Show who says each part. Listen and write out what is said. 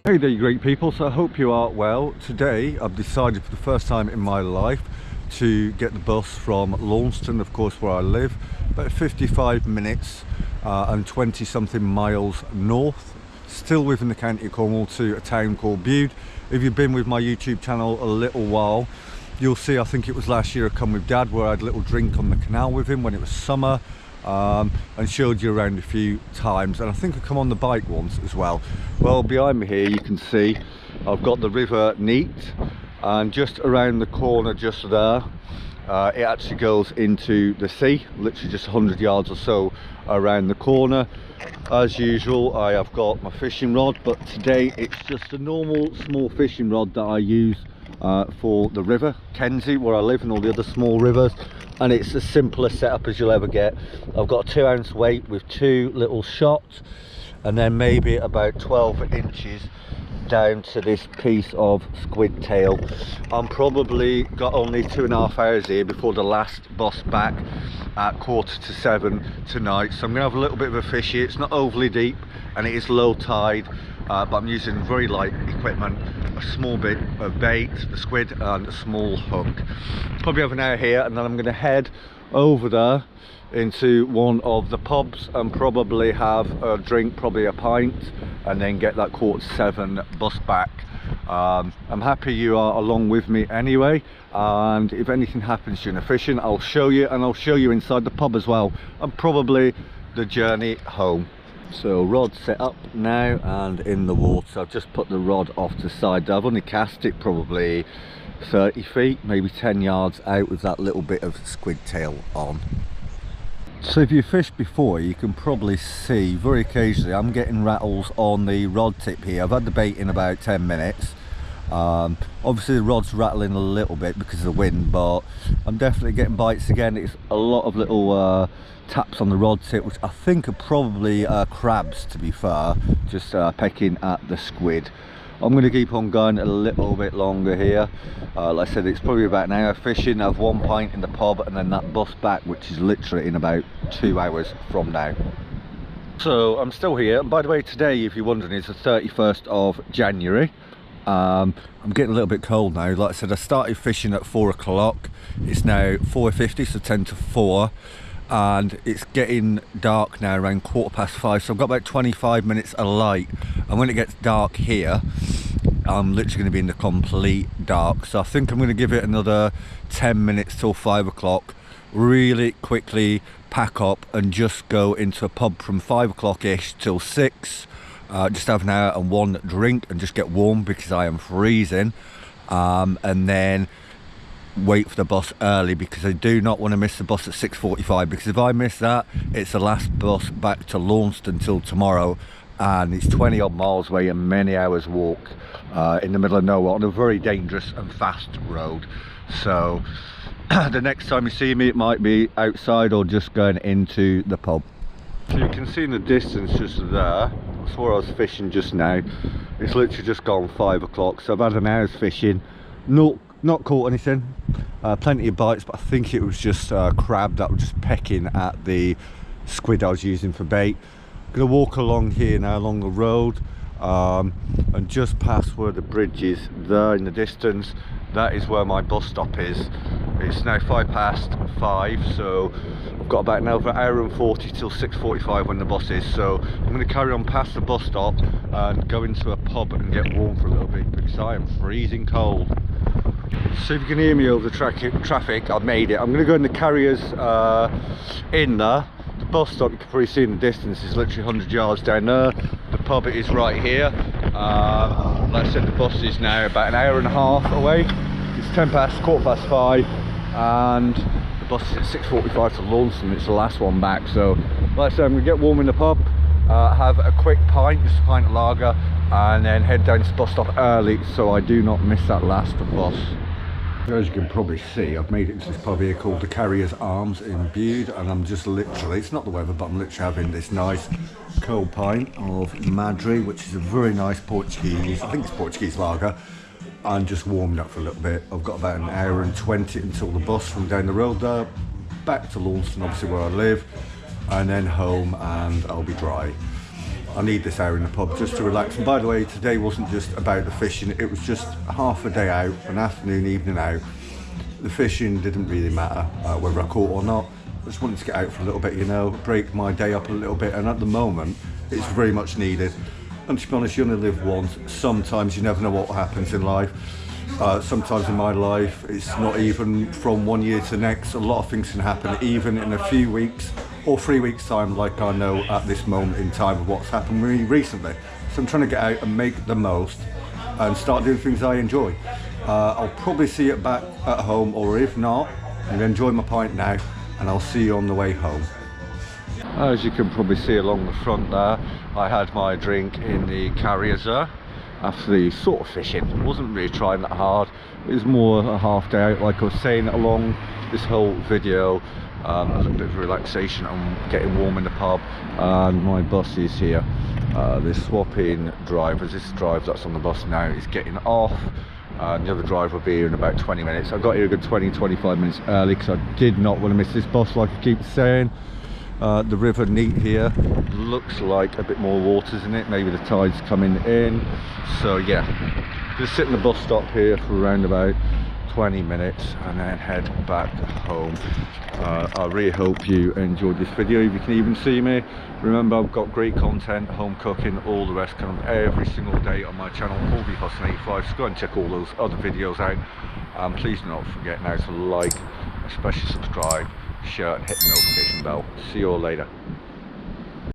Speaker 1: Hey there you great people, so I hope you are well. Today I've decided for the first time in my life to get the bus from Launceston, of course where I live, about 55 minutes and 20 something miles north, still within the county of Cornwall, to a town called Bude. If you've been with my YouTube channel a little while, you'll see I think it was last year I come with Dad where I had a little drink on the canal with him when it was summer. And showed you around a few times, and I think I come on the bike once as well. Well, behind me here you can see I've got the River Neet, and just around the corner just there it actually goes into the sea, literally just 100 yards or so around the corner. As usual, I have got my fishing rod, but today it's just a normal small fishing rod that I use for the river Kenzie where I live and all the other small rivers, and it's the simplest setup as you'll ever get. I've got a 2-ounce weight with 2 little shots, and then maybe about 12 inches down to this piece of squid tail. I'm probably got only 2.5 hours here before the last bus back at 6:45 tonight, so I'm gonna have a little bit of a fish here. It's not overly deep and it is low tide, but I'm using very light equipment, a small bit of bait, the squid, and a small hook. Probably have an hour here, and then I'm going to head over there into one of the pubs and probably have a drink, probably a pint, and then get that 6:45 bus back. I'm happy you are along with me anyway, and if anything happens during the fishing I'll show you, and I'll show you inside the pub as well, and probably the journey home. So rod set up now and in the water. I've just put the rod off to the side. I've only cast it probably 30 feet, maybe 10 yards out with that little bit of squid tail on. So if you fished before, you can probably see very occasionally I'm getting rattles on the rod tip here. I've had the bait in about 10 minutes. Obviously the rod's rattling a little bit because of the wind, but I'm definitely getting bites again. It's a lot of little taps on the rod tip, which I think are probably crabs, to be fair, just pecking at the squid. I'm going to keep on going a little bit longer here. Like I said, it's probably about an hour fishing. I have 1 pint in the pub and then that bus back, which is literally in about 2 hours from now. So I'm still here, and by the way, today, if you're wondering, is the 31st of January. I'm getting a little bit cold now. Like I said, I started fishing at 4 o'clock. It's now 4:50, so 10 to 4, and it's getting dark now around 5:15, so I've got about 25 minutes of light, and when it gets dark here I'm literally going to be in the complete dark. So I think I'm going to give it another 10 minutes till 5 o'clock, really quickly pack up and just go into a pub from 5 o'clock ish till 6. Just have an hour and 1 drink and just get warm because I am freezing, and then wait for the bus early because I do not want to miss the bus at 6:45, because if I miss that, it's the last bus back to Launceston till tomorrow, and it's 20 odd miles away and many hours walk in the middle of nowhere on a very dangerous and fast road. So the next time you see me it might be outside or just going into the pub. So you can see in the distance just there, that's where I was fishing just now. It's literally just gone 5 o'clock, so I've had an hour's fishing, not caught anything, plenty of bites, but I think it was just crab that were just pecking at the squid I was using for bait. I'm going to walk along here now along the road, and just past where the bridge is there in the distance, that is where my bus stop is. It's now 5:05, so I've got about another hour and 40 till 6:45 when the bus is, so I'm going to carry on past the bus stop and go into a pub and get warm for a little bit because I am freezing cold. So if you can hear me over the traffic, I've made it. I'm going to go in the carriers in there. The bus stop, you can probably see in the distance, is literally 100 yards down there. The pub is right here. Like I said, the bus is now about an hour and a half away. It's 5:10, and the bus is at 6:45 to Launceston. It's the last one back. So like I said, I'm going to get warm in the pub, have a quick pint, just a pint of lager, and then head down to the bus stop early so I do not miss that last bus. As you can probably see, I've made it into this pub here called the Carrier's Arms in Bude, and I'm just literally, it's not the weather, but I'm literally having this nice cold pint of Madre, which is a very nice Portuguese, I think it's Portuguese lager, and just warming up for a little bit. I've got about an hour and 20 until the bus from down the road there, back to Launceston, obviously where I live, and then home, and I'll be dry. I need this hour in the pub just to relax. And by the way, today wasn't just about the fishing, it was just half a day out, an afternoon, evening out. The fishing didn't really matter whether I caught or not. I just wanted to get out for a little bit, you know, break my day up a little bit, and at the moment it's very much needed. And to be honest, you only live once. Sometimes you never know what happens in life. Sometimes in my life it's not even from 1 year to the next. A lot of things can happen even in a few weeks or 3 weeks time, like I know at this moment in time of what's happened really recently. So I'm trying to get out and make the most and start doing things I enjoy. I'll probably see it back at home, or if not, I'm going to enjoy my pint now, and I'll see you on the way home. As you can probably see along the front there, I had my drink in the carriers there after the sort of fishing. I wasn't really trying that hard. It was more a half day out, like I was saying along this whole video. A little bit of relaxation and getting warm in the pub, and my bus is here. They're swapping drivers. This driver that's on the bus now is getting off, and the other driver will be here in about 20 minutes. I got here a good 20-25 minutes early because I did not want to miss this bus, like I keep saying. The River Neet here looks like a bit more water's in it, maybe the tide's coming in. So yeah, just sit in the bus stop here for around about 20 minutes and then head back home. I really hope you enjoyed this video. If you can even see me, remember I've got great content, home cooking, all the rest, kind of every single day on my channel, Hustle85. So go and check all those other videos out, and please do not forget now to like, especially subscribe, share and hit the notification bell. See you all later.